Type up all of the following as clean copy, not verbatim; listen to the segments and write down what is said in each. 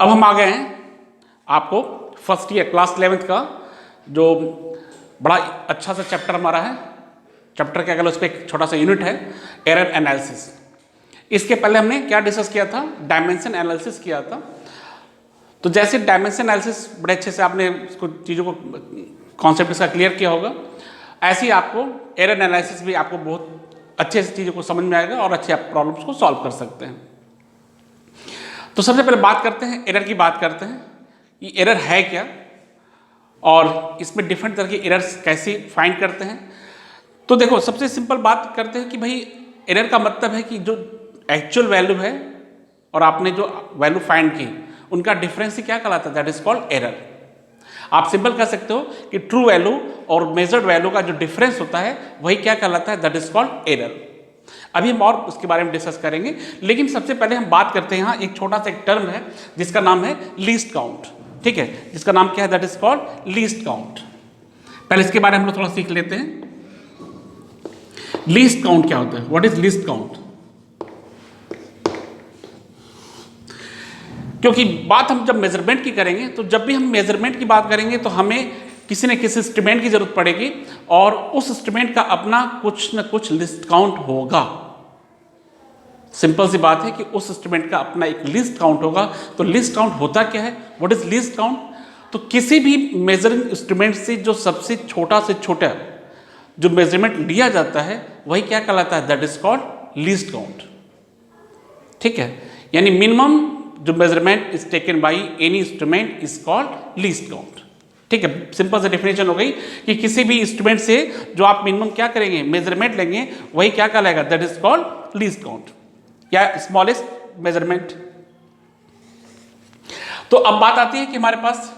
अब हम आ गए हैं आपको फर्स्ट ईयर क्लास 11th का जो बड़ा अच्छा सा चैप्टर हमारा है। चैप्टर क्या कहते हैं, उस पर एक छोटा सा यूनिट है एरर एनालिसिस। इसके पहले हमने क्या डिस्कस किया था, डायमेंशन एनालिसिस किया था। तो जैसे डायमेंशन एनालिसिस बड़े अच्छे से आपने इसको चीज़ों को कॉन्सेप्ट इसका क्लियर किया होगा, ऐसे ही आपको एरर एनालिसिस भी आपको बहुत अच्छे से चीज़ों को समझ में आएगा और अच्छे आप प्रॉब्लम्स को सॉल्व कर सकते हैं। तो सबसे पहले बात करते हैं एरर की, बात करते हैं कि एरर है क्या और इसमें डिफरेंट तरह के एरर्स कैसे फाइंड करते हैं। तो देखो सबसे सिंपल बात करते हैं कि भाई एरर का मतलब है कि जो एक्चुअल वैल्यू है और आपने जो वैल्यू फाइंड की उनका डिफरेंस ही क्या कहलाता है, दैट इज कॉल्ड एरर। आप सिंपल कह सकते हो कि ट्रू वैल्यू और मेजर्ड वैल्यू का जो डिफरेंस होता है वही क्या कहलाता है, दैट इज कॉल्ड एरर। अभी हम और उसके बारे में डिस्कस करेंगे, लेकिन सबसे पहले हम बात करते हैं यहाँ एक छोटा सा एक टर्म है जिसका नाम है लीस्ट काउंट। ठीक है, जिसका नाम क्या है, that is called least count. पहले इसके बारे में हम लोग थोड़ा सीख लेते हैं। लीस्ट काउंट क्या होता है, व्हाट इज लीस्ट काउंट? क्योंकि बात हम जब मेजरमेंट की करेंगे तो जब भी हम मेजरमेंट की बात करेंगे तो हमें किसी न किसी इंस्ट्रूमेंट की जरूरत पड़ेगी और उस इंस्ट्रूमेंट का अपना कुछ न कुछ लिस्ट काउंट होगा। सिंपल सी बात है कि उस इंस्ट्रूमेंट का अपना एक लिस्ट काउंट होगा। तो लिस्ट काउंट होता क्या है, व्हाट इज लिस्ट काउंट? तो किसी भी मेजरिंग इंस्ट्रूमेंट से जो सबसे छोटा जो मेजरमेंट लिया जाता है वही क्या कहलाता है, that is called least count. ठीक है, यानी मिनिमम जो measurement is taken by any instrument is called least count. ठीक है, सिंपल सा डेफिनेशन हो गई कि किसी भी इंस्ट्रूमेंट से जो आप मिनिमम क्या करेंगे, मेजरमेंट लेंगे, वही क्या कहलाएगा, that is called least count या स्मॉलेस्ट मेजरमेंट। तो अब बात आती है कि हमारे पास,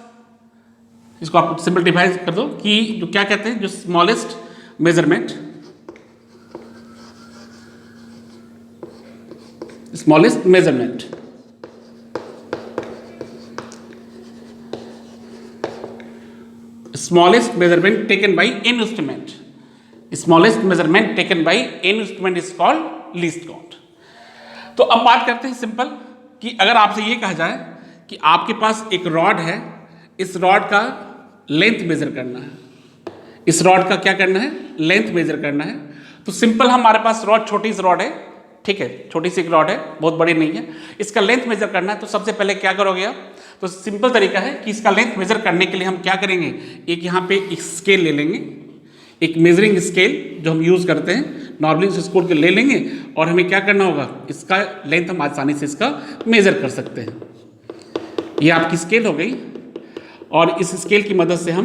इसको आप सिंपल डिवाइड कर दो कि जो क्या कहते हैं, जो smallest measurement, smallest measurement smallest measurement taken by any instrument, smallest measurement taken by any instrument is called least count। तो अब बात करते हैं सिंपल कि अगर आपसे ये कहा जाए कि आपके पास एक रॉड है, इस रॉड का लेंथ मेजर करना है, इस रॉड का क्या करना है, लेंथ मेजर करना है। तो सिंपल हमारे पास रॉड, छोटी सी रॉड है, ठीक है, छोटी सी एक रॉड है, बहुत बड़ी नहीं है, इसका लेंथ मेजर करना है। तो सबसे पहले क्या करोगे आप, तो सिंपल तरीका है कि इसका लेंथ मेजर करने के लिए हम क्या करेंगे, एक यहाँ पे एक स्केल ले लेंगे, एक मेजरिंग स्केल जो हम यूज़ करते हैं नॉर्मली उस स्केल के ले लेंगे और हमें क्या करना होगा, इसका लेंथ हम आसानी से इसका मेजर कर सकते हैं। ये आपकी स्केल हो गई और इस स्केल की मदद से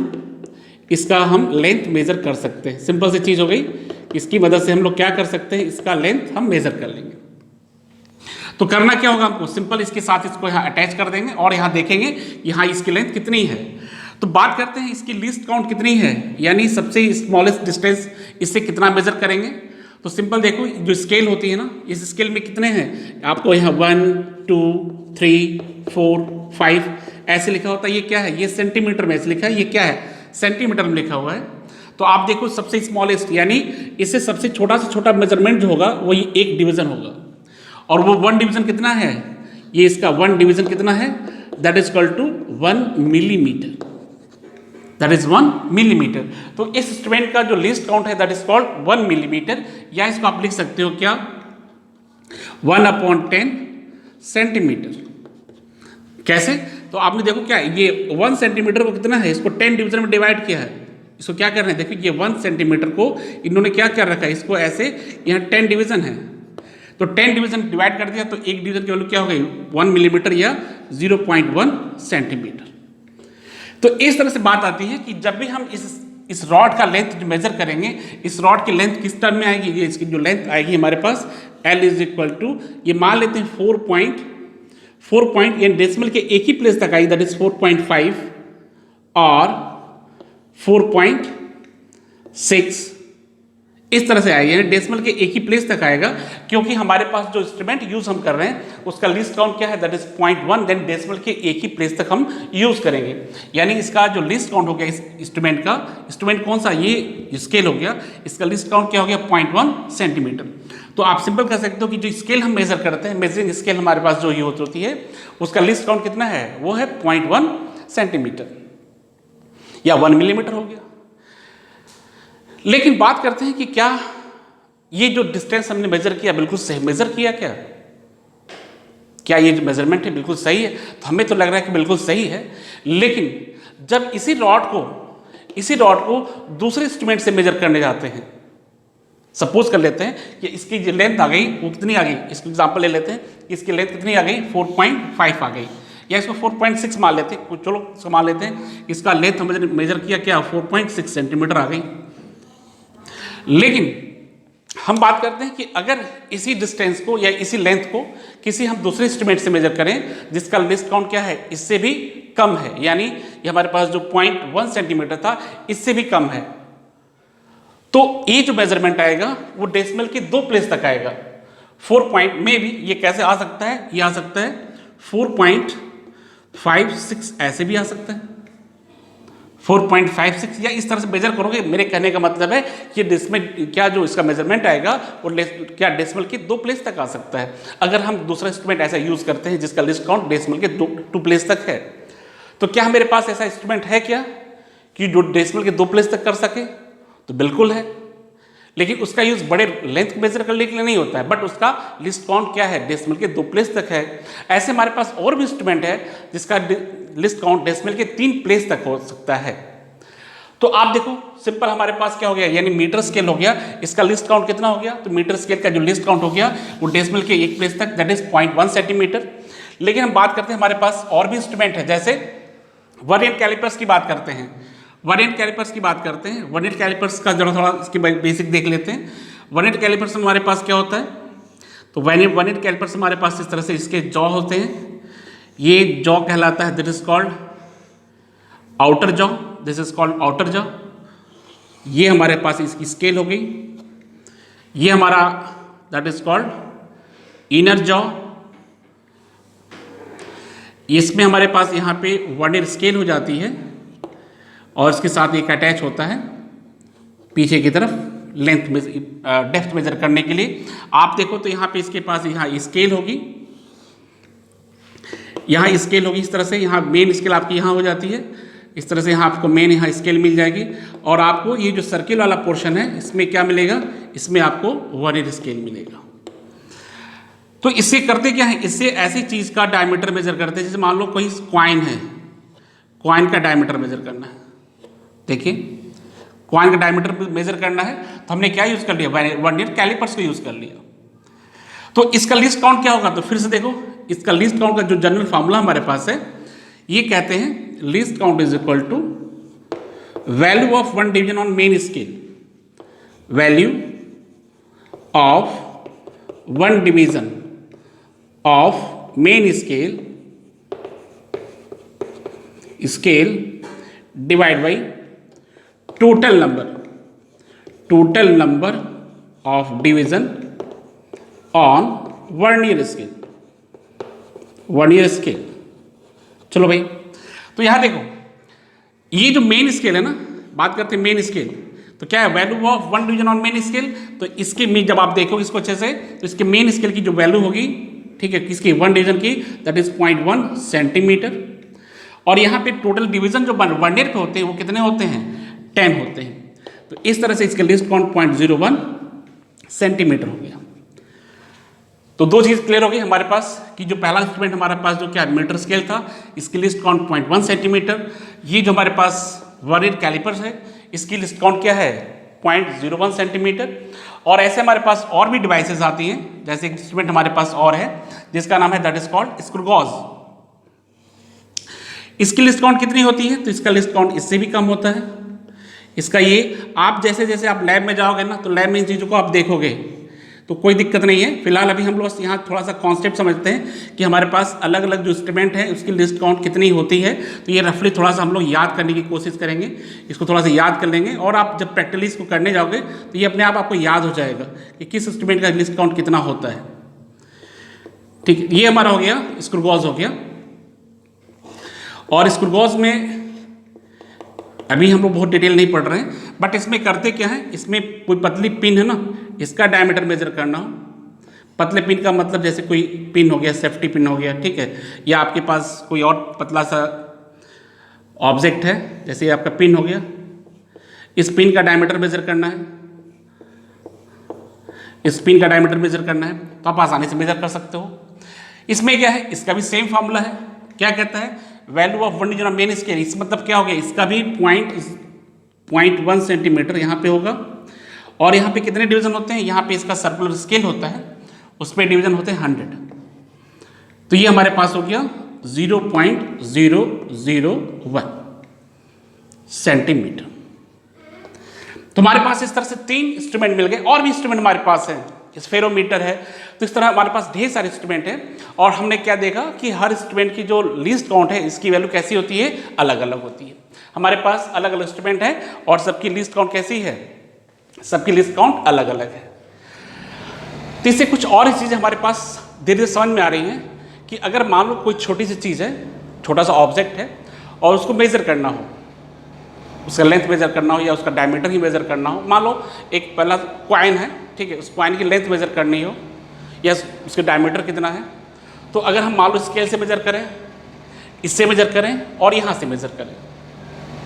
इसका हम लेंथ मेजर कर सकते हैं। सिंपल सी चीज़ हो गई, इसकी मदद से हम लोग क्या कर सकते हैं, इसका लेंथ हम मेजर कर लेंगे। तो करना क्या होगा हमको, सिंपल इसके साथ इसको यहाँ अटैच कर देंगे और यहाँ देखेंगे यहाँ इसकी लेंथ कितनी है। तो बात करते हैं इसकी लीस्ट काउंट कितनी है, यानी सबसे स्मॉलेस्ट डिस्टेंस इससे कितना मेजर करेंगे। तो सिंपल देखो, जो स्केल होती है ना, इस स्केल में कितने हैं आपको, यहाँ 1 2 3 4 5 ऐसे लिखा होता है। ये क्या है, ये सेंटीमीटर में ऐसे लिखा है, ये क्या है, सेंटीमीटर में लिखा हुआ है। तो आप देखो सबसे स्मॉलेस्ट यानी इससे सबसे छोटा से छोटा मेजरमेंट जो होगा वही 1 डिवीजन होगा और वो 1 डिवीजन कितना है, ये इसका 1 डिवीजन कितना है, that is equal to 1 millimetre, that is 1 millimetre. तो इस इंस्ट्रूमेंट का जो लीस्ट काउंट है दैट इज कॉल्ड 1 मिलीमीटर, या इसको आप लिख सकते हो क्या, 1/10 सेंटीमीटर। कैसे, तो आपने देखो क्या ये 1 सेंटीमीटर को कितना है, इसको 10 डिवीजन में डिवाइड किया है। इसको क्या करना है, देखिए ये 1 सेंटीमीटर को इन्होंने क्या कर रखा है, इसको ऐसे यहाँ 10 डिवीजन है, तो 10 डिवीजन डिवाइड कर दिया तो एक डिवीजन की वैल्यू क्या हो गई, 1 मिलीमीटर या 0.1 सेंटीमीटर। तो इस तरह से बात आती है कि जब भी हम इस रॉड का लेंथ मेजर करेंगे, इस रॉड की लेंथ किस टर्म में आएगी, ये इसकी जो लेंथ आएगी हमारे पास L इज इक्वल टू, ये मान लेते हैं 4 यानी डेसिमल के एक ही प्लेस तक आई, दैट इज 4.5 और 4.6 इस तरह से आएगा, यानी डेसिमल के एक ही प्लेस तक आएगा, क्योंकि हमारे पास जो इंस्ट्रूमेंट यूज हम कर रहे हैं उसका लिस्ट काउंट क्या है, दैट इज 0.1, देन डेसिमल के एक ही प्लेस तक हम यूज करेंगे। यानी इसका जो लिस्ट काउंट हो गया इस इंस्ट्रूमेंट का, इंस्ट्रूमेंट कौन सा, ये स्केल हो गया, इसका लिस्ट काउंट क्या हो गया, 0.1 सेंटीमीटर। तो आप सिंपल कर सकते हो कि जो स्केल हम मेजर करते हैं, मेजरिंग स्केल हमारे पास जो यूज होती है, उसका लिस्ट काउंट कितना है, वो है 0.1 सेंटीमीटर या 1 मिलीमीटर हो गया। लेकिन बात करते हैं कि क्या ये जो डिस्टेंस हमने मेजर किया बिल्कुल सही मेजर किया, क्या ये जो मेजरमेंट है बिल्कुल सही है? तो हमें तो लग रहा है कि बिल्कुल सही है, लेकिन जब इसी रॉड को दूसरे इंस्ट्रूमेंट से मेजर करने जाते हैं, सपोज कर लेते हैं कि इसकी जो लेंथ आ गई वो कितनी आ गई, इसको एग्जांपल ले लेते हैं कि इसकी लेंथ कितनी आ गई, 4.5 आ गई, या इसको 4.6 मान लेते हैं, चलो इसको मान लेते हैं, इसका लेंथ हमने मेजर किया क्या, 4.6 सेंटीमीटर आ गई। लेकिन हम बात करते हैं कि अगर इसी डिस्टेंस को या इसी लेंथ को किसी हम दूसरे इंस्ट्रूमेंट से मेजर करें जिसका लिस्ट काउंट क्या है, इससे भी कम है, यानी ये हमारे पास जो 0.1 सेंटीमीटर था इससे भी कम है, तो ये जो मेजरमेंट आएगा वो डेसिमल के 2 प्लेस तक आएगा। 4 पॉइंट में भी ये कैसे आ सकता है, ये आ सकता है 4.56, ऐसे भी आ सकता है 4.56, या इस तरह से मेजर करोगे। मेरे कहने का मतलब है कि डेसिमल क्या जो इसका मेजरमेंट आएगा वो क्या डेसिमल के 2 प्लेस तक आ सकता है, अगर हम दूसरा इंस्ट्रूमेंट ऐसा यूज करते हैं जिसका लिस्ट काउंट डेसिमल के 2 प्लेस तक है। तो क्या मेरे पास ऐसा इंस्ट्रूमेंट है क्या कि जो डेसिमल के 2 प्लेस तक कर सके? तो बिल्कुल है, लेकिन उसका यूज बड़े लेंथ मेजर करने के लिए नहीं होता है, बट उसका लिस्ट काउंट क्या है, डेसिमल के 2 प्लेस तक है। ऐसे हमारे पास और भी इंस्ट्रूमेंट है जिसका लिस्ट काउंट डेसिमल के 3 प्लेस तक हो सकता है। तो आप देखो सिंपल हमारे पास क्या हो गया, यानी मीटर स्केल हो गया, इसका लिस्ट काउंट कितना हो गया, तो मीटर स्केल का जो लिस्ट काउंट हो गया वो डेसिमल के 1 प्लेस तक, दैट इज 0.1 सेंटीमीटर। लेकिन हम बात करते हैं हमारे पास और भी इंस्ट्रूमेंट है, जैसे वर्नियर कैलिपर्स की बात करते हैं। वर्नियर कैलिपर्स का जरा थोड़ा इसके बेसिक देख लेते हैं। वर्नियर कैलिपर्स हमारे पास क्या होता है, तो वर्नियर कैलिपर्स हमारे पास इस तरह से इसके जॉ होते हैं, ये जॉ कहलाता है, this is called outer jaw, this is called outer jaw. ये हमारे पास इसकी स्केल हो गई, ये हमारा that is called inner jaw. इसमें हमारे पास यहाँ पे वर्नियर स्केल हो जाती है और इसके साथ एक अटैच होता है पीछे की तरफ लेंथ में डेप्थ मेजर करने के लिए। आप देखो तो यहाँ पे इसके पास यहाँ स्केल होगी, यहाँ स्केल होगी इस तरह से, यहाँ मेन स्केल आपकी यहाँ हो जाती है, इस तरह से यहाँ आपको मेन यहाँ स्केल मिल जाएगी, और आपको ये जो सर्किल वाला पोर्शन है इसमें क्या मिलेगा, इसमें आपको वर्नियर स्केल मिलेगा। तो इससे करते क्या है, इससे ऐसी चीज़ का डायमीटर मेजर करते हैं, जैसे मान लो कोई कॉइन है, कॉइन का डायमीटर मेजर करना है, देखिए कॉइन का डायमीटर मेजर करना है तो हमने क्या यूज़ कर लिया, वर्नियर कैलिपर्स को यूज़ कर लिया। तो इसका लिस्ट काउंट क्या होगा, तो फिर से देखो इसका लिस्ट काउंट का जो जनरल फार्मूला हमारे पास है, ये कहते हैं least count is equal to value of 1 division on main scale, value of 1 division of main scale divide by total number of division on vernier scale. चलो भाई, तो यहां देखो ये जो मेन स्केल है ना, बात करते हैं मेन स्केल, तो क्या है value of 1 division on main scale. तो इसके में जब आप देखोगे इसको अच्छे से, तो इसके मेन स्केल की जो वैल्यू होगी, ठीक है, किसकी 1 डिवीजन की, दैट इज 0.1 सेंटीमीटर। और यहाँ पे टोटल डिवीजन जो वर्नियर पे होते हैं वो कितने होते हैं, 10 होते हैं। तो इस तरह से इसका लिस्ट काउंट 0.01 सेंटीमीटर हो गया। तो 2 चीज़ क्लियर हो गई हमारे पास कि जो पहला इंस्ट्रूमेंट हमारे पास जो क्या मीटर स्केल था, इसकी लिस्ट काउंट 0.1 सेंटीमीटर। ये जो हमारे पास वर्नियर कैलिपर्स है, इसकी लिस्ट काउंट क्या है, 0.01 सेंटीमीटर। और ऐसे हमारे पास और भी डिवाइसेस आती हैं, जैसे एक इंस्ट्रूमेंट हमारे पास और है जिसका नाम है that is called screw gauge. इसकी लिस्ट काउंट कितनी होती है, तो इसका लिस्ट काउंट इससे भी कम होता है। इसका ये आप जैसे जैसे आप लैब में जाओगे ना, तो लैब में इन चीज़ों को आप देखोगे, तो कोई दिक्कत नहीं है। फिलहाल अभी हम लोग यहाँ थोड़ा सा कॉन्सेप्ट समझते हैं कि हमारे पास अलग अलग जो इंस्ट्रूमेंट है उसकी लिस्ट काउंट कितनी होती है। तो ये रफली थोड़ा सा हम लोग याद करने की कोशिश करेंगे, इसको थोड़ा सा याद कर लेंगे और आप जब प्रैक्टिकली इसको करने जाओगे तो ये अपने आप आपको याद हो जाएगा कि किस इंस्ट्रूमेंट का लिस्ट काउंट कितना होता है। ठीक है, ये हमारा हो गया स्क्रू गॉज हो गया। और स्क्रू गॉज में अभी हम लोग बहुत डिटेल नहीं पढ़ रहे हैं, बट इसमें करते क्या है, इसमें कोई पतली पिन है ना, इसका डायमीटर मेजर करना हो। पतले पिन का मतलब जैसे कोई पिन हो गया, सेफ्टी पिन हो गया, ठीक है, या आपके पास कोई और पतला सा ऑब्जेक्ट है, जैसे ये आपका पिन हो गया, इस पिन का डायमीटर मेजर करना है, इस पिन का डायमीटर मेजर करना है, तो आप आसानी से मेजर कर सकते हो। इसमें क्या है, इसका भी सेम फॉर्मूला है। क्या कहता है, value of one division main scale. इस मतलब क्या हो गया, इसका भी 0.1 सेंटीमीटर यहाँ पे होगा। और यहाँ पे कितने डिवीजन होते हैं, यहाँ पे इसका सर्कुलर स्केल होता है, उसमें डिवीजन होते हैं 100। तो ये हमारे पास हो गया 0.001 सेंटीमीटर। तो हमारे पास इस तरह से 3 इंस्ट्रूमेंट मिल गए। और भी इंस्ट्रूमेंट हमारे पास है, स्फेरोमीटर है। तो इस तरह हमारे पास ढेर सारे इंस्ट्रूमेंट है। और हमने क्या देखा कि हर इंस्ट्रूमेंट की जो लीस्ट काउंट है, इसकी वैल्यू कैसी होती है, अलग अलग होती है। हमारे पास अलग अलग इंस्ट्रूमेंट है और सबकी लीस्ट काउंट कैसी है, सबकी लिस्ट काउंट अलग अलग है। तो इससे कुछ और चीज़ें हमारे पास धीरे धीरे समझ में आ रही हैं कि अगर मान लो कोई छोटी सी चीज़ है, छोटा सा ऑब्जेक्ट है, और उसको मेजर करना हो, उसका लेंथ मेजर करना हो या उसका डायमीटर ही मेजर करना हो। मान लो एक पहला कॉइन है, ठीक है, उस कॉइन की लेंथ मेजर करनी हो या उसके डायमीटर कितना है, तो अगर हम मान लो स्केल से मेजर करें, इससे मेजर करें और यहाँ से मेजर करें,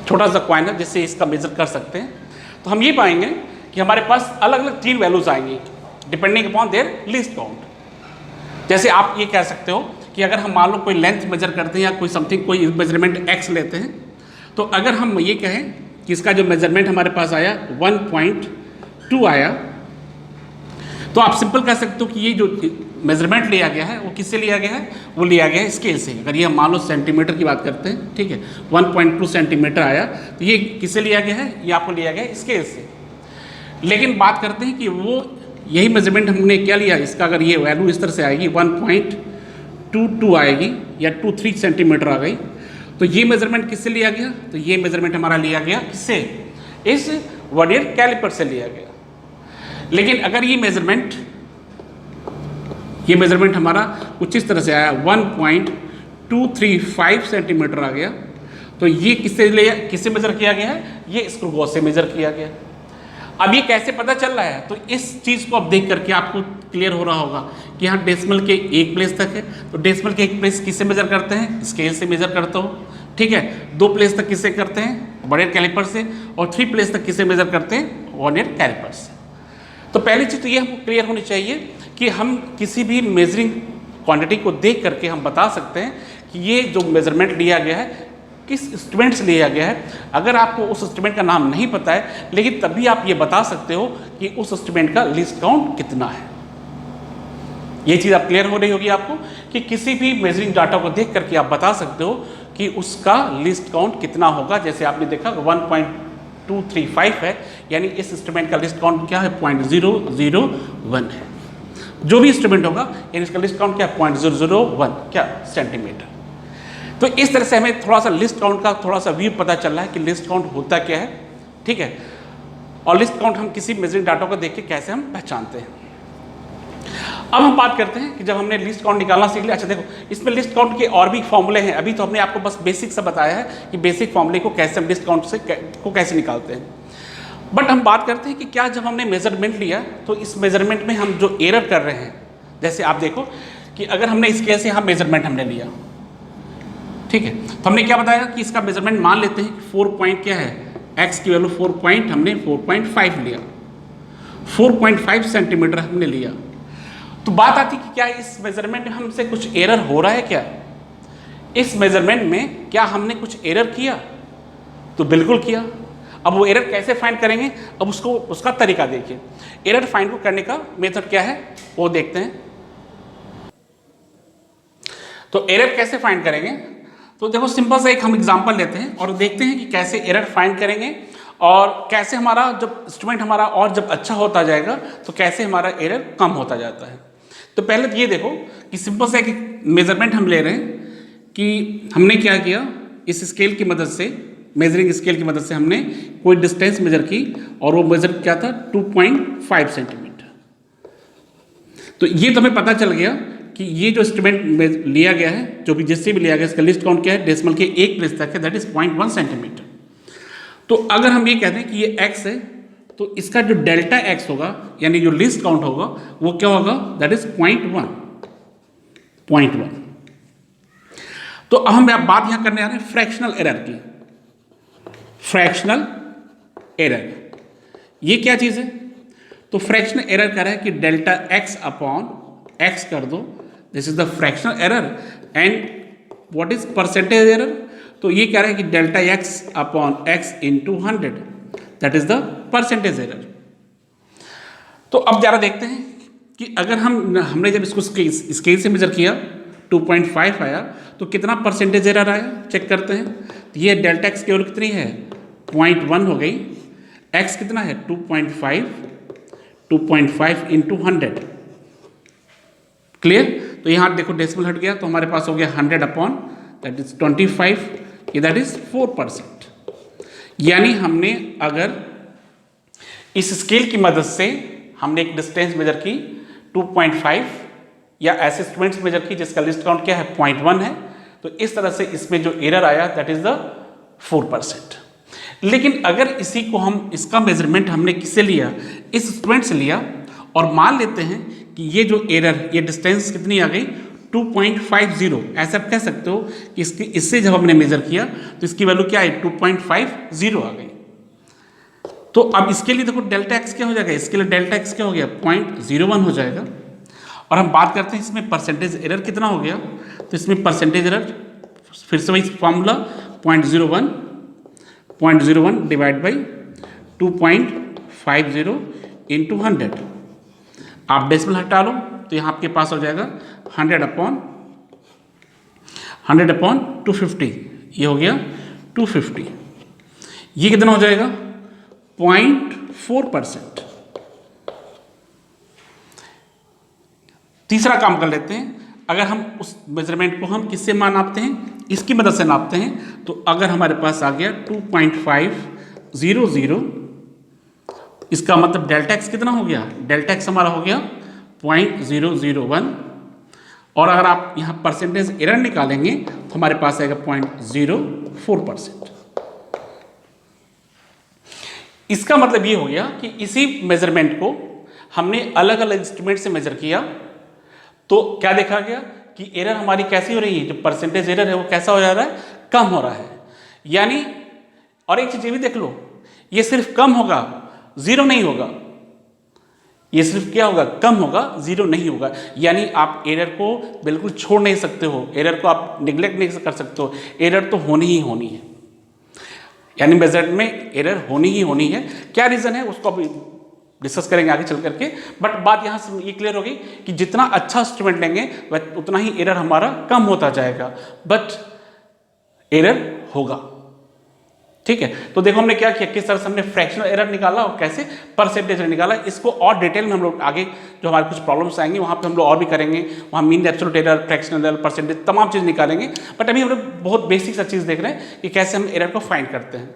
छोटा सा कॉइन है जिससे इसका मेजर कर सकते हैं, तो हम ये पाएंगे कि हमारे पास अलग अलग 3 वैल्यूज आएंगी depending upon their list count. जैसे आप ये कह सकते हो कि अगर हम मान लो कोई लेंथ मेजर करते हैं या कोई समथिंग कोई मेजरमेंट x लेते हैं, तो अगर हम ये कहें कि इसका जो मेजरमेंट हमारे पास आया 1.2 आया, तो आप सिंपल कह सकते हो कि ये जो मेजरमेंट लिया गया है वो किससे लिया गया है, वो लिया गया है स्केल से। अगर ये हम मान लो सेंटीमीटर की बात करते हैं, ठीक है, 1.2 सेंटीमीटर आया, तो ये किससे लिया गया है, ये आपको लिया गया है स्केल से। लेकिन बात करते हैं कि वो यही मेजरमेंट हमने क्या लिया, इसका अगर ये वैल्यू इस तरह से आएगी 1.22 आएगी या 23 सेंटीमीटर आ गई, तो ये मेजरमेंट किससे लिया गया, तो ये मेजरमेंट हमारा लिया गया किससे, इस वर्नियर कैलिपर से लिया गया। लेकिन अगर ये मेजरमेंट हमारा कुछ इस तरह से आया 1.235 सेंटीमीटर आ गया, तो ये किससे मेजर किया गया है, ये स्क्रू गॉज से मेजर किया गया। अब ये कैसे पता चल रहा है, तो इस चीज़ को अब देख करके आपको क्लियर हो रहा होगा कि यहाँ डेसिमल के एक प्लेस तक है, तो डेसिमल के एक प्लेस किससे मेजर करते हैं, स्केल से मेजर करते हो, ठीक है। 2 प्लेस तक किससे करते हैं, वर्नियर कैलिपर से, और 3 प्लेस तक किससे मेजर करते हैं, वर्नियर कैलिपर से। तो पहली चीज़ तो ये हमको क्लियर होनी चाहिए कि हम किसी भी मेजरिंग क्वांटिटी को देख करके हम बता सकते हैं कि ये जो मेजरमेंट लिया गया है किस इंस्ट्रूमेंट से लिया गया है। अगर आपको उस इंस्ट्रूमेंट का नाम नहीं पता है, लेकिन तभी आप ये बता सकते हो कि उस इंस्ट्रूमेंट का लिस्ट काउंट कितना है। ये चीज़ आप क्लियर हो रही होगी आपको कि किसी भी मेजरिंग डाटा को देख करके आप बता सकते हो कि उसका लिस्ट काउंट कितना होगा। जैसे आपने देखा 1.235 है, यानी इस इंस्ट्रूमेंट का लिस्ट काउंट क्या है, 0.001 है। जो भी इंस्ट्रूमेंट होगा यानी इसका लिस्ट काउंट क्या है, 0.001 क्या सेंटीमीटर। तो इस तरह से हमें थोड़ा सा लिस्ट काउंट का थोड़ा सा व्यू पता चल रहा है कि लिस्ट काउंट होता क्या है, ठीक है। और लिस्ट काउंट हम किसी मेजरिंग डाटा को देख के कैसे हम पहचानते हैं। अब हम बात करते हैं कि जब हमने लिस्ट काउंट निकालना सीख लिया, अच्छा देखो इसमें लिस्ट काउंट के और भी फॉर्मूले हैं। अभी तो हमने आपको बस बेसिक सा बताया है कि बेसिक फॉर्मूले को कैसे हम लिस्ट काउंट से को कैसे निकालते हैं। बट हम बात करते हैं कि क्या जब हमने मेजरमेंट लिया तो इस मेजरमेंट में हम जो एरर कर रहे हैं, जैसे आप देखो कि अगर हमने स्केल से यहाँ मेजरमेंट हमने लिया, ठीक है, तो हमने क्या बताया कि इसका मेजरमेंट मान लेते हैं कि 4 पॉइंट क्या है, x की वैल्यू 4 पॉइंट हमने 4.5 लिया, 4.5 सेंटीमीटर हमने लिया। तो बात आती कि क्या इस मेजरमेंट में हमसे कुछ एरर हो रहा है, क्या इस मेजरमेंट में क्या हमने कुछ एरर किया, तो बिल्कुल किया। अब वो एरर कैसे फाइंड करेंगे, अब उसका तरीका देखिए। एरर फाइंड करने का मेथड क्या है वो देखते हैं। तो एरर कैसे फाइंड करेंगे, तो देखो सिंपल सा एक हम एग्जांपल लेते हैं और देखते हैं कि कैसे एरर फाइंड करेंगे और कैसे हमारा जब इंस्ट्रूमेंट हमारा और जब अच्छा होता जाएगा तो कैसे हमारा एरर कम होता जाता है। तो पहले तो ये देखो कि सिंपल सा एक मेजरमेंट हम ले रहे हैं कि हमने क्या किया, इस स्केल की मदद से, मेजरिंग स्केल की मदद से हमने कोई डिस्टेंस मेजर की और वो मेजर क्या था 2.5 सेंटीमीटर। तो ये तो हमें पता चल गया कि ये जो इंस्ट्रूमेंट लिया गया है, जो भी जिससे भी लिया गया, इसका लिस्ट काउंट क्या है, डेसिमल के एक प्लेस तक है, दैट इज 0.1 सेंटीमीटर। तो अगर हम ये कहते हैं कि ये x है तो इसका जो डेल्टा x होगा यानी जो लिस्ट काउंट होगा वो क्या होगा, दैट इज 0.1। तो अब हम बात यहां करने आ रहे हैं फ्रैक्शनल एरर की। फ्रैक्शनल एरर ये क्या चीज है? तो फ्रैक्शनल एरर कह रहा है कि डेल्टा x अपॉन x कर दो, this is the fractional error. And what is percentage error? तो ये कह रहा है कि delta x upon x into 100, that is the percentage error. तो अब जरा देखते हैं कि अगर हमने जब इसको स्केल से मेजर किया 2.5 आया तो कितना परसेंटेज एरर आया, चेक करते हैं। तो ये डेल्टा x की वैल्यू कितनी है, 0.1 हो गई, x कितना है 2.5 इंटू 100, क्लियर। तो यहाँ देखो डेसिमल हट गया तो हमारे पास हो गया 100 अपॉन दैट इज 25, ये दैट इज 4%। यानी हमने अगर इस स्केल की मदद से हमने एक डिस्टेंस मेजर की 2.5 या ऐसे इंस्ट्रूमेंट्स मेजर की जिसका लिस्ट काउंट क्या है 0.1 है, तो इस तरह से इसमें जो एरर आया दैट इज द 4%। लेकिन अगर इसी को हम, इसका मेजरमेंट हमने किससे लिया, इस इंस्ट्रूमेंट से लिया, और मान लेते हैं कि ये जो एरर, ये डिस्टेंस कितनी आ गई 2.50, ऐसा कह सकते हो कि इससे जब हमने मेजर किया तो इसकी वैल्यू क्या है 2.50 आ गई। तो अब इसके लिए देखो डेल्टा x क्या हो जाएगा, इसके लिए डेल्टा x क्या हो गया 0.01 हो जाएगा। और हम बात करते हैं इसमें परसेंटेज एरर कितना हो गया, तो इसमें परसेंटेज एरर फिर से वही फॉर्मूला 0.01 डिवाइड बाई 2.50 इंटू 100। आप डेसिमल हटा लो तो यहाँ आपके पास हो जाएगा 100 अपॉन 250, ये हो गया 250। ये कितना हो जाएगा 0.4%। तीसरा काम कर लेते हैं, अगर हम उस मेजरमेंट को हम किससे नापते हैं, इसकी मदद से नापते हैं। तो अगर हमारे पास आ गया 2.500, इसका मतलब डेल्टा x कितना हो गया, डेल्टा x हमारा हो गया 0.001। और अगर आप यहाँ परसेंटेज एरर निकालेंगे तो हमारे पास आएगा 0.04%। इसका मतलब ये हो गया कि इसी मेजरमेंट को हमने अलग अलग इंस्ट्रूमेंट से मेजर किया तो क्या देखा गया कि एरर हमारी कैसी हो रही है, जो परसेंटेज एरर है वो कैसा हो जा रहा है, कम हो रहा है। यानी और एक चीज ये भी देख लो, ये सिर्फ कम होगा, जीरो नहीं होगा। ये सिर्फ क्या होगा, कम होगा, जीरो नहीं होगा। यानी आप एरर को बिल्कुल छोड़ नहीं सकते हो, एरर को आप निगलेक्ट नहीं कर सकते हो, एरर तो होनी ही होनी है। यानी मेजरमेंट में एरर होनी ही होनी है। क्या रीजन है उसको अभी डिस्कस करेंगे आगे चल करके, बट बात यहाँ से ये क्लियर होगी कि जितना अच्छा इंस्ट्रूमेंट लेंगे उतना ही एरर हमारा कम होता जाएगा, बट एरर होगा। ठीक है, तो देखो हमने क्या किया, किस तरह से हमने फ्रैक्शनल एरर निकाला और कैसे परसेंटेज एरर निकाला। इसको और डिटेल में हम लोग आगे जो हमारे कुछ प्रॉब्लम्स आएंगे वहाँ पे हम लोग और भी करेंगे, वहाँ mean absolute error, fractional error, percentage, तमाम चीज़ निकालेंगे। बट अभी हम लोग बहुत बेसिक सा चीज़ देख रहे हैं कि कैसे हम एरर को फाइंड करते हैं।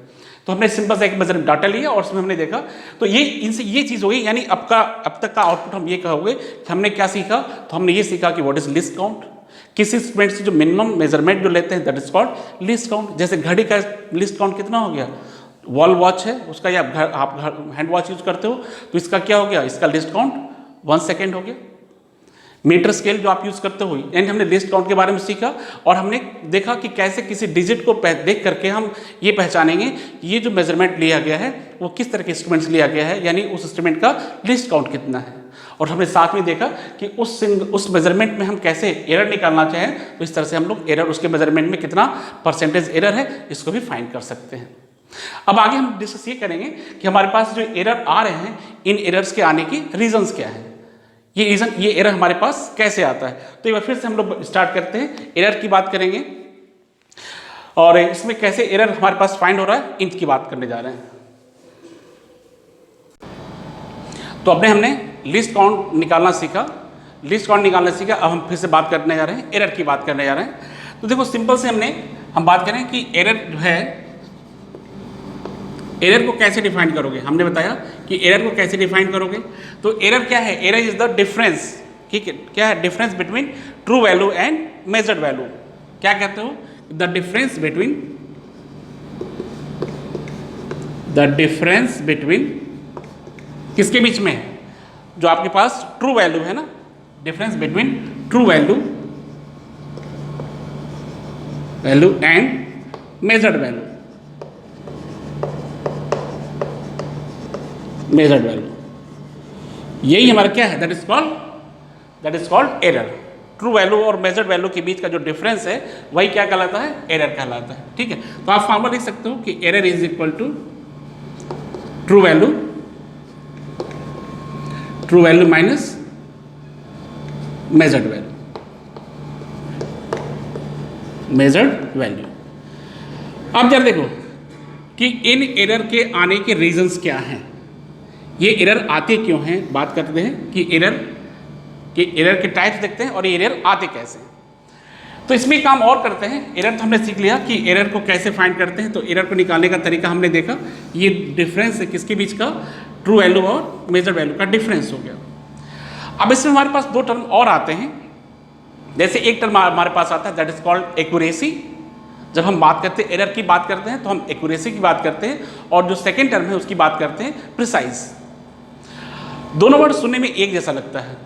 तो हमने सिंपल सा एक मेजर डाटा लिया और उसमें हमने देखा, तो ये इनसे ये चीज़ हो गई। यानी अब तक का आउटपुट हम ये कहोगे कि हमने क्या सीखा, तो हमने ये सीखा कि व्हाट इज लिस्ट काउंट, किसी इंस्ट्रूमेंट से जो मिनिमम मेजरमेंट जो लेते हैं that is called list count. जैसे घड़ी का लिस्ट काउंट कितना हो गया, वॉल वॉच है उसका, या आप हैंड वॉच यूज करते हो तो इसका क्या हो गया, इसका लिस्ट काउंट 1 सेकेंड हो गया। मीटर स्केल जो आप यूज करते हो, यानी हमने लिस्ट काउंट के बारे में सीखा और हमने देखा कि कैसे किसी डिजिट को देख करके हम ये पहचानेंगे कि ये जो मेजरमेंट लिया गया है वो किस तरह के इंस्ट्रूमेंट से लिया गया है, यानी उस इंस्ट्रूमेंट का लिस्ट काउंट कितना है। और हमने साथ में देखा कि उस मेजरमेंट में हम कैसे एरर निकालना चाहें, तो इस तरह से हम लोग एरर, उसके मेजरमेंट में कितना परसेंटेज एरर है, इसको भी फाइंड कर सकते हैं। अब आगे हम डिस्कस ये करेंगे कि हमारे पास जो एरर आ रहे हैं, इन एरर्स के आने की रीजंस क्या है, ये एरर हमारे पास कैसे आता है। तो एक बार फिर से हम लोग स्टार्ट करते हैं, एरर की बात करेंगे और इसमें कैसे एरर हमारे पास फाइंड हो रहा है, इन की बात करने जा रहे हैं। तो हमने लिस्ट काउंट निकालना सीखा, अब हम फिर से बात करने जा रहे हैं, एरर की बात करने जा रहे हैं। तो देखो सिंपल से हम बात करें कि एरर जो है, एरर को कैसे डिफाइन करोगे। हमने बताया कि एरर को कैसे डिफाइन करोगे। तो एरर क्या है, एरर इज द डिफरेंस, ठीक है, क्या है, difference between true value and measured value. क्या कहते हो, द डिफरेंस बिटवीन किसके बीच में, जो आपके पास ट्रू वैल्यू है ना, difference between true value and measured value, यही हमारा क्या है, that is called error. True value और मेजर्ड वैल्यू के बीच का जो डिफरेंस है वही क्या कहलाता है, एरर कहलाता है। ठीक है, तो आप फॉर्मूला लिख सकते हो कि error is equal to true value minus measured value. अब जरा देखो कि इन एरर के आने के रीजंस क्या हैं, ये एरर आते क्यों हैं। बात करते हैं कि एरर के टाइप्स देखते हैं और ये एरर आते कैसे। तो इसमें काम और करते हैं। एरर तो हमने सीख लिया कि एरर को कैसे फाइंड करते हैं, तो एरर को निकालने का तरीका हमने देखा। ये डिफरेंस है किसके बीच का, ट्रू वैल्यू और मेजर्ड वैल्यू का डिफरेंस हो गया। अब इसमें हमारे पास दो टर्म और आते हैं। जैसे एक टर्म हमारे पास आता है दैट इज कॉल्ड एक्यूरेसी। जब हम बात करते हैं एरर की बात करते हैं तो हम एक्यूरेसी की बात करते हैं, और जो सेकेंड टर्म है उसकी बात करते हैं प्रिसाइज। दोनों वर्ड सुनने में एक जैसा लगता है,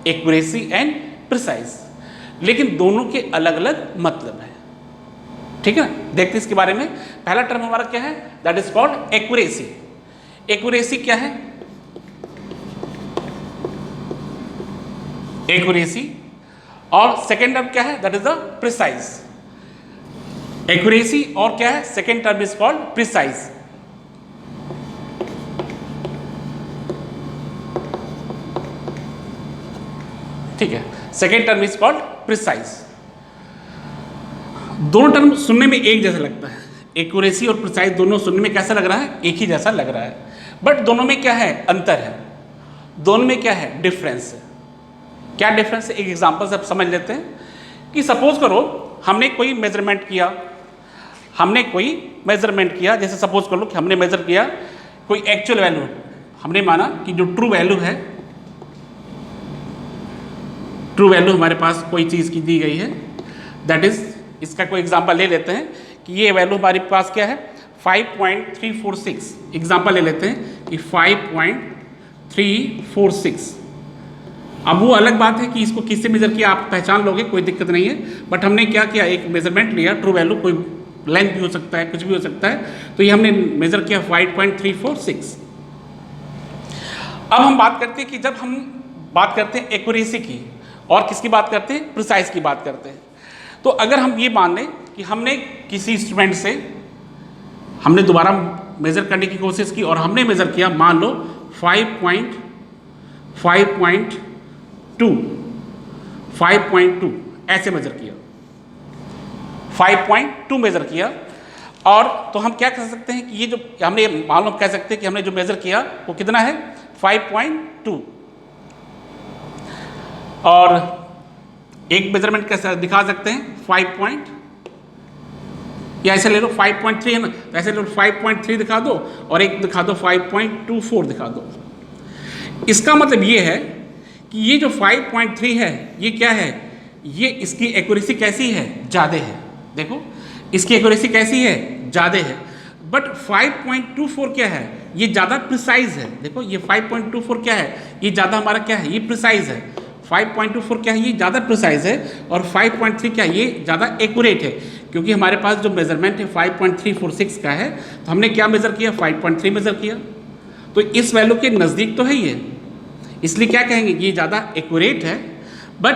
एक्यूरेसी एंड प्रिसाइज, लेकिन दोनों के अलग अलग मतलब है। ठीक है ना, देखते हैं इसके बारे में। पहला टर्म हमारा क्या है, that is called accuracy. Accuracy क्या है, एक्यूरेसी, और सेकेंड टर्म क्या है, that is the precise. Accuracy और क्या है, second term is called precise. ठीक है, second term is called precise. दोनों टर्म सुनने में एक जैसा लगता है, एक्यूरेसी और प्रिसाइज दोनों सुनने में कैसा लग रहा है, एक ही जैसा लग रहा है, बट दोनों में क्या है, अंतर है। दोनों में क्या है, डिफरेंस है। क्या डिफरेंस है, एक एग्जांपल से आप समझ लेते हैं कि सपोज करो हमने कोई मेजरमेंट किया, जैसे सपोज कर लो कि हमने मेजर किया कोई एक्चुअल वैल्यू। हमने माना कि जो ट्रू वैल्यू हमारे पास कोई चीज़ की दी गई है, दैट इज, इसका कोई एग्जांपल ले लेते हैं कि ये वैल्यू हमारे पास क्या है, 5.346। एग्जांपल ले लेते हैं कि 5.346। अब वो अलग बात है कि इसको किससे मेजर किया, आप पहचान लोगे, कोई दिक्कत नहीं है, बट हमने क्या किया, एक मेजरमेंट लिया, ट्रू वैल्यू, कोई लेंथ भी हो सकता है, कुछ भी हो सकता है, तो ये हमने मेजर किया 5.346। अब हम बात करते हैं कि जब हम बात करते हैं एक्यूरेसी की और किसकी बात करते हैं, प्रिसाइज की बात करते हैं। तो अगर हम ये मान लें कि हमने किसी इंस्ट्रूमेंट से हमने दोबारा मेजर करने की कोशिश की और हमने मेजर किया, मान लो 5.2 ऐसे मेजर किया, 5.2 मेजर किया, और तो हम क्या कह सकते हैं कि ये जो हमने मालूम कह सकते हैं कि हमने जो मेजर किया वो कितना है, 5.2। और एक मेजरमेंट कैसे दिखा सकते हैं, 5 या ऐसे ले लो 5.3 है ना, तो ऐसे ले लो 5.3 दिखा दो और एक दिखा दो 5.24 दिखा दो। इसका मतलब ये है कि ये जो 5.3 है ये क्या है, ये इसकी एक्यूरेसी कैसी है, ज़्यादा है। देखो इसकी एक्यूरेसी कैसी है, ज़्यादा है, बट 5.24 क्या है, ये ज़्यादा प्रिसाइज है। देखो ये 5.24 क्या है, ये ज़्यादा हमारा क्या है, ये प्रिसाइज है। 5.24 क्या है, ये ज़्यादा प्रिसाइज है, और 5.3 क्या है, ये ज़्यादा एक्यूरेट है। क्योंकि हमारे पास जो मेजरमेंट है 5.346 का है, तो हमने क्या मेज़र किया, 5.3 मेज़र किया, तो इस वैल्यू के नज़दीक तो है ये, इसलिए क्या कहेंगे, ये ज़्यादा एक्यूरेट है। बट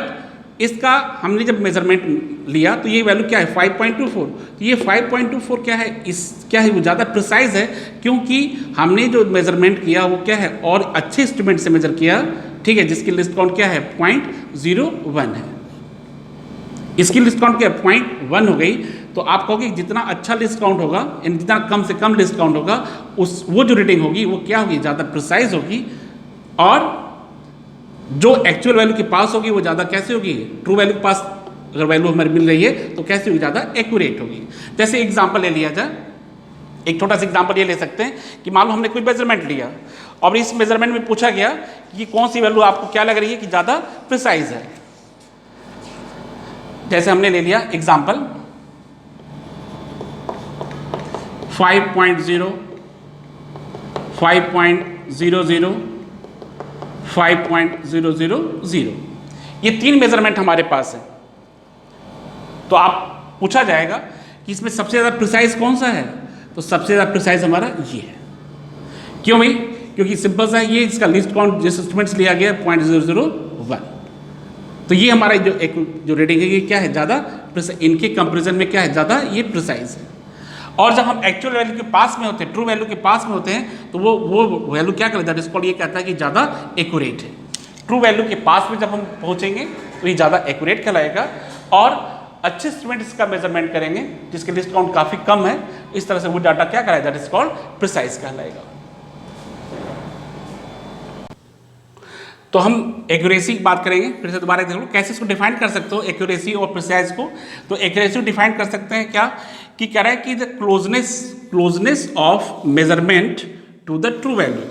इसका हमने जब मेजरमेंट लिया तो ये वैल्यू क्या है, 5.24, तो ये 5.24 क्या है, क्या है, वो ज़्यादा प्रिसाइज है, क्योंकि हमने जो मेजरमेंट किया वो क्या है, और अच्छे इंस्ट्रूमेंट से मेजर किया। ठीक है, जिसकी लिस्ट काउंट क्या है, 0.01 है। इसकी लिस्ट काउंट क्या है, 0.1 हो गई। तो आप कहोगे जितना अच्छा लिस्ट काउंट होगा, जितना कम से कम लिस्ट काउंट होगा, वो जो रीडिंग होगी वो क्या होगी, ज़्यादा प्रिसाइज होगी। और जो एक्चुअल वैल्यू के पास होगी वो ज़्यादा कैसे होगी, ट्रू वैल्यू के पास अगर वैल्यू हमें मिल रही है तो कैसे होगी, ज़्यादा एक्यूरेट होगी। जैसे एग्जांपल ले लिया जाए, एक छोटा सा एग्जांपल ये ले सकते हैं कि मान लो हमने कोई मेजरमेंट लिया और इस मेजरमेंट में पूछा गया कि कौन सी वैल्यू आपको क्या लग रही है कि ज़्यादा प्रिसाइज है। जैसे हमने ले लिया एग्जांपल 5.0, 5.00, 5.000, ये 3 मेजरमेंट हमारे पास है। तो आप पूछा जाएगा कि इसमें सबसे ज़्यादा प्रिसाइज कौन सा है, तो सबसे ज़्यादा प्रिसाइज हमारा ये है। क्यों भाई, क्योंकि सिंपल सा ये इसका लिस्ट काउंट जिस इंस्ट्रूमेंट्स लिया गया 0.001, तो ये हमारा जो रीडिंग है ये क्या है, ज़्यादा इनके कंपेरिजन में क्या है, ज़्यादा ये प्रिसाइज है। और जब हम एक्चुअल वैल्यू के पास में होते हैं, ट्रू वैल्यू के पास में होते हैं, तो वो वैल्यू क्या करता है, दैट इज कॉल्ड, ये कहता है कि ज़्यादा एक्यूरेट है। ट्रू वैल्यू के पास में जब हम पहुँचेंगे तो ये ज़्यादा एक्यूरेट कहलाएगा। और अच्छे इंस्ट्रूमेंट्स का मेजरमेंट करेंगे जिसके लिस्ट काउंट काफ़ी कम है, इस तरह से वो डाटा क्या कहलाएगा, दैट इज कॉल्ड प्रिसाइज कहलाएगा। तो हम एक्यूरेसी की बात करेंगे, फिर से दोबारा देख लो कैसे इसको डिफाइन कर सकते हो एक्यूरेसी और प्रिसाइज को। तो एक्यूरेसी डिफाइन कर सकते हैं क्या, कि कह रहा है कि the closeness of measurement to the true value,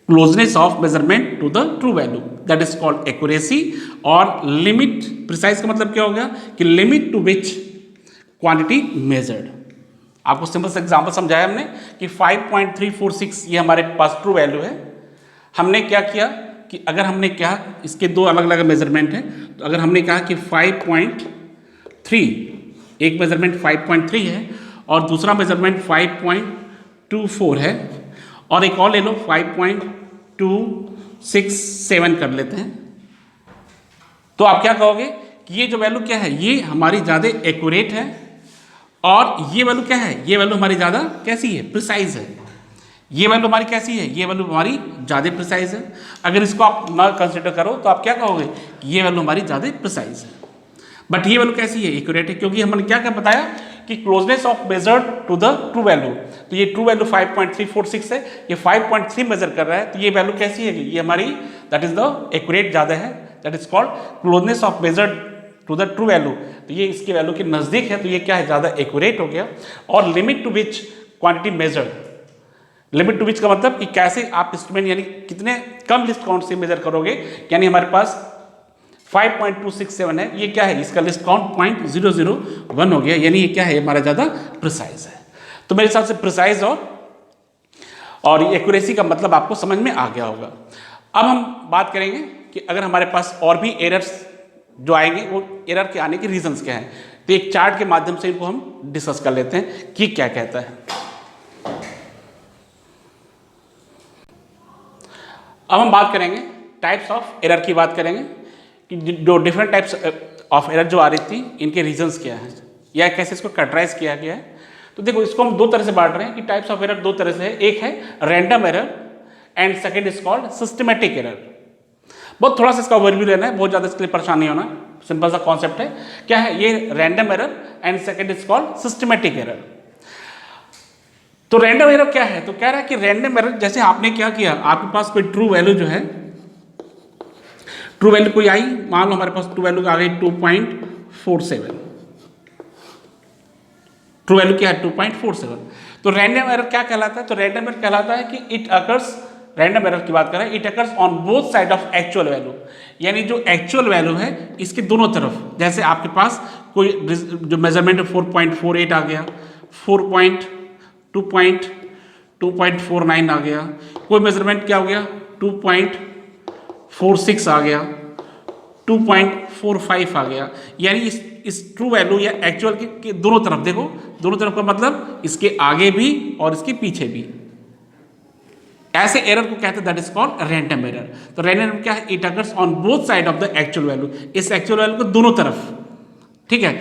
closeness of measurement to the true value, that is called accuracy. और लिमिट, प्रिसाइज का मतलब क्या हो गया कि limit to which quantity measured. आपको सिंपल सा एग्जांपल समझाया हमने कि 5.346 ये हमारे पास ट्रू वैल्यू है। हमने क्या किया कि अगर हमने क्या, इसके दो अलग अलग मेजरमेंट हैं, तो अगर हमने कहा कि 5.3, एक मेजरमेंट 5.3 है और दूसरा मेजरमेंट 5.24 है, और एक और ले लो 5.267 कर लेते हैं, तो आप क्या कहोगे कि ये जो वैल्यू क्या है, ये हमारी ज़्यादा एक्यूरेट है, और ये वैल्यू क्या है, ये वैल्यू हमारी ज़्यादा कैसी है, प्रिसाइज है। ये वैल्यू हमारी कैसी है, ये वैल्यू हमारी ज़्यादा प्रिसाइज है। अगर इसको आप ना कंसिडर करो तो आप क्या कहोगे कि ये वैल्यू हमारी ज़्यादा प्रिसाइज है, बट ये वैल्यू कैसी है, एक्यूरेट है, क्योंकि हमने क्या क्या बताया कि closeness of measured to the true value. तो ये ट्रू वैल्यू 5.346 है, ये 5.3 मेजर कर रहा है, तो ये वैल्यू कैसी है, ये हमारी दैट इज द एक्यूरेट ज़्यादा है, that is called closeness of measured to the true value. तो ये इसके वैल्यू के नज़दीक है, तो ये क्या है, ज़्यादा एक्यूरेट हो गया। और limit to which quantity measured, limit to which का मतलब कि कैसे आप इंस्ट्रूमेंट यानी कितने कम लिस्ट काउंट से मेजर करोगे, यानी हमारे पास 5.267 है, ये क्या है, इसका लिस्ट काउंट 0.001 हो गया, यानी ये क्या है, हमारा ज़्यादा प्रिसाइज है। तो मेरे हिसाब से प्रिसाइज और एक्यूरेसी का मतलब आपको समझ में आ गया होगा। अब हम बात करेंगे कि अगर हमारे पास और भी एरर्स जो आएंगे, वो एरर के आने के रीजंस क्या हैं। तो एक चार्ट के माध्यम से इनको हम डिस्कस कर लेते हैं कि क्या कहता है। अब हम बात करेंगे टाइप्स ऑफ एरर की बात करेंगे कि जो डिफरेंट टाइप्स ऑफ एरर जो आ रही थी, इनके रीजंस क्या हैं या कैसे इसको कैटेगराइज किया गया है। तो देखो, इसको हम दो तरह से बांट रहे हैं कि टाइप्स ऑफ एरर दो तरह से है। एक है random error and second is called systematic error. बहुत थोड़ा सा इसका ओवरव्यू लेना है, बहुत ज़्यादा इसके लिए परेशान नहीं होना, सिंपल सा कॉन्सेप्ट है। क्या है ये random error and second is called systematic error. तो रैंडम एरर क्या है, तो कह रहा है कि रैंडम एरर जैसे आपने क्या किया, आपके पास कोई ट्रू वैल्यू जो है, ट्रू वैल्यू कोई आई, मान लो हमारे पास ट्रू वैल्यू आ गई 2.47, ट्रू वैल्यू क्या है 2.47। तो रैंडम एरर क्या कहलाता है, तो रैंडम एरर कहलाता है कि इट अकर्स, रैंडम एरर की बात करें, it occurs on both side of actual value, यानी जो एक्चुअल वैल्यू है इसके दोनों तरफ। जैसे आपके पास कोई जो मेजरमेंट 4.48 आ गया, 2.49 आ गया, कोई मेजरमेंट क्या हो गया 2.46 आ गया, 2.45 आ गया, यानी इस ट्रू वैल्यू या एक्चुअल के दोनों तरफ देखो, दोनों तरफ का मतलब इसके आगे भी और इसके पीछे भी। ऐसे एरर को कहते हैं that is called random error. तो रैंडम एरर क्या है, it occurs on both side of the actual value, इस एक्चुअल वैल्यू को दोनों तरफ। ठीक है,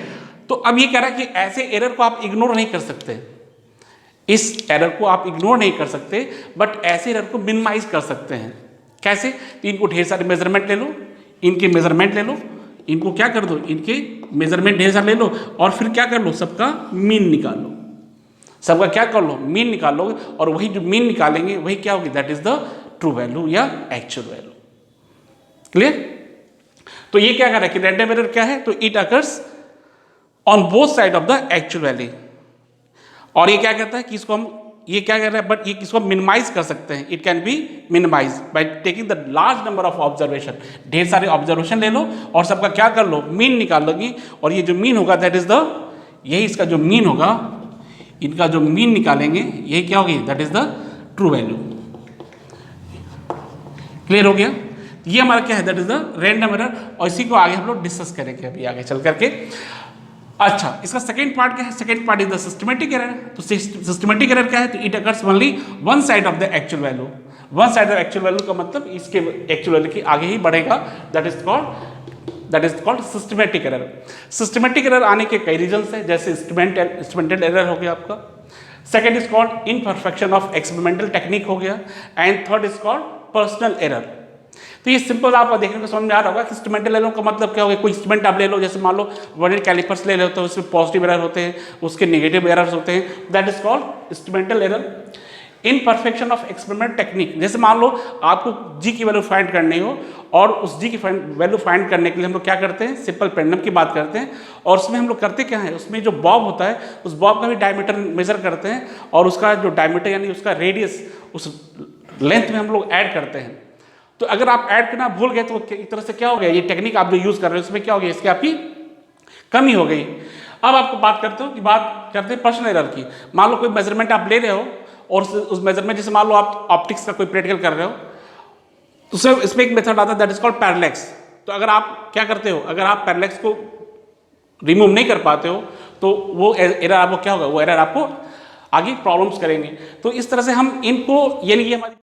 तो अब ये कह रहा है कि ऐसे एरर को आप इग्नोर नहीं कर सकते, इस एरर को आप इग्नोर नहीं कर सकते, बट ऐसे एरर को मिनिमाइज कर सकते हैं। कैसे, तो इनको ढेर सारे मेजरमेंट ले लो, इनके मेजरमेंट ले लो, इनको क्या कर दो, इनके मेजरमेंट ढेर सारे ले लो, और फिर क्या कर लो, सबका मीन निकाल लो, सबका क्या कर लो, मीन निकाल लो, और वही जो मीन निकालेंगे वही क्या होगी, that is the true value या एक्चुअल वैल्यू। क्लियर? तो ये क्या कर रहा है कि रैंडम एरर क्या है, तो it occurs on both side of the actual value. और ये क्या कहता है कि इसको हम, ये क्या कह रहा है, बट ये किसको मिनिमाइज कर सकते हैं, it can be minimize by taking the large number of observation. ढेर सारे ऑब्जर्वेशन ले लो और सबका क्या कर लो, मीन निकाल लोगी, और ये जो मीन होगा दैट इज द, यही इसका जो मीन होगा, इनका जो मीन निकालेंगे यही क्या होगी, that is the true value. Clear हो गया? ये हमारा क्या है, that is the random error, और इसी को आगे हम लोग डिस्कस करेंगे अभी आगे चल करके। अच्छा, इसका सेकेंड पार्ट क्या है, second part is the systematic error. तो सिस्टमेटिक एरर क्या है, तो it occurs only one side of the actual value. One side of actual value का मतलब इसके एक्चुअल वैल्यू की आगे ही बढ़ेगा, that is called systematic error. Systematic error आने के कई रीजंस है, जैसे इंस्ट्रूमेंटल एरर हो गया आपका, second is called imperfection of experimental technique हो गया, and third is called personal error. तो ये सिंपल आपको देखने को समझ में आ रहा होगा कि इंस्ट्रूमेंटल एरर का मतलब क्या होगा। कोई इंस्ट्रूमेंट आप ले लो, जैसे मान लो वर्नियर कैलिपर्स ले लो, तो उसमें पॉजिटिव एरर होते हैं, उसके नेगेटिव एरर्स होते हैं, that is called instrumental error. Imperfection of experiment technique, जैसे मान लो आपको जी की वैल्यू फाइंड करनी हो, और उस जी की वैल्यू फाइंड करने के लिए हम लोग क्या करते हैं, सिंपल पेंडुलम की बात करते हैं, और उसमें हम लोग करते क्या है, उसमें जो बॉब होता है उस बॉब का भी डायमीटर मेजर करते हैं, और उसका जो डायमीटर यानी उसका रेडियस उस लेंथ में हम लोग ऐड करते हैं। तो अगर आप ऐड करना भूल गए तो एक तरह से क्या हो गया, ये टेक्निक आप जो यूज कर रहे हो उसमें क्या हो गया, इसकी आपकी कमी हो गई। अब आपको बात करते हैं पर्सनल एरर की। मान लो कोई मेजरमेंट आप ले रहे हो, और उस मेजरमेंट, जैसे मान लो आप ऑप्टिक्स का कोई प्रैक्टिकल कर रहे हो, तो इसमें एक मेथड आता है दैट इज कॉल्ड पैरेलैक्स। तो अगर आप क्या करते हो, अगर आप पैरेलैक्स को रिमूव नहीं कर पाते हो तो वो एरर आपको क्या होगा, वो एरर आपको आगे प्रॉब्लम्स करेंगे। तो इस तरह से हम इनको, यानी कि हमारी